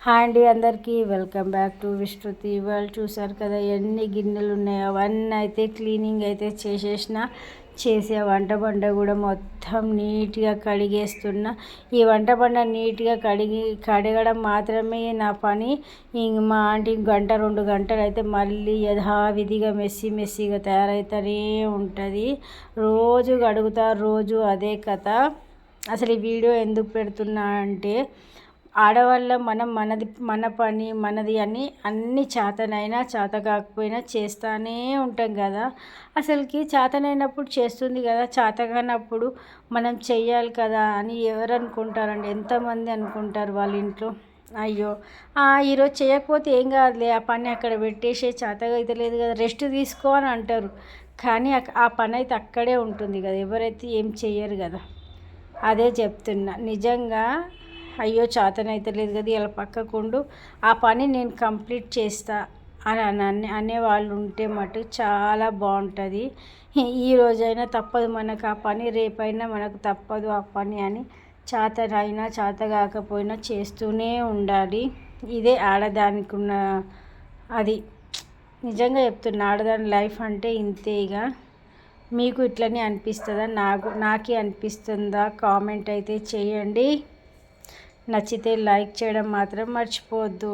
Hi అండి, అందరికీ welcome back to Vishruti world. చూసారు కదా ఎన్ని గిన్నెలు ఉన్నాయో, అవన్నీ అయితే క్లీనింగ్ అయితే చేసే వంట బండ కూడా మొత్తం నీట్గా కడిగేస్తున్నా. ఈ వంట బండ నీట్గా కడగడం మాత్రమే నా పని. ఇంక మా ఆంటీ గంట 2 గంటలు అయితే మళ్ళీ యథావిధిగా మెస్సీగా తయారవుతూనే ఉంటుంది. రోజు కడుగుతా, రోజు అదే కథ. అసలు ఈ వీడియో ఎందుకు పెడుతున్నా అంటే, ఆడవాళ్ళ మన పని మనది అని అన్ని చేతనైనా చేత కాకపోయినా చేస్తూనే ఉంటాం కదా. అసలుకి చేతనైనప్పుడు చేస్తుంది కదా, చేత కానప్పుడు మనం చెయ్యాలి కదా అని ఎవరు అనుకుంటారండి? ఎంతమంది అనుకుంటారు వాళ్ళ ఇంట్లో. అయ్యో ఈరోజు చేయకపోతే ఏం కాదులే, ఆ పని అక్కడ పెట్టేసే, చేతగా అయితే లేదు కదా, రెస్ట్ తీసుకో అని అంటారు. కానీ ఆ పని అయితే అక్కడే ఉంటుంది కదా, ఎవరైతే ఏం చెయ్యరు కదా. అదే చెప్తున్నా, నిజంగా అయ్యో చేతనైతే లేదు కదా, ఇలా పక్కకుండు, ఆ పని నేను కంప్లీట్ చేస్తా అని అనేవాళ్ళు ఉంటే మటు చాలా బాగుంటుంది. ఈ రోజైనా తప్పదు మనకు ఆ పని, రేపైనా మనకు తప్పదు ఆ పని అని చేతనైనా చేత కాకపోయినా చేస్తూనే ఉండాలి. ఇదే ఆడదానికి ఉన్న అది. నిజంగా చెప్తున్నా, ఆడదాని లైఫ్ అంటే ఇంతే. ఇక మీకు ఇట్లనే అనిపిస్తుందా? నాకే అనిపిస్తుందా? కామెంట్ అయితే చేయండి. నచ్చితే లైక్ చేయడం మాత్రం మర్చిపోవద్దు.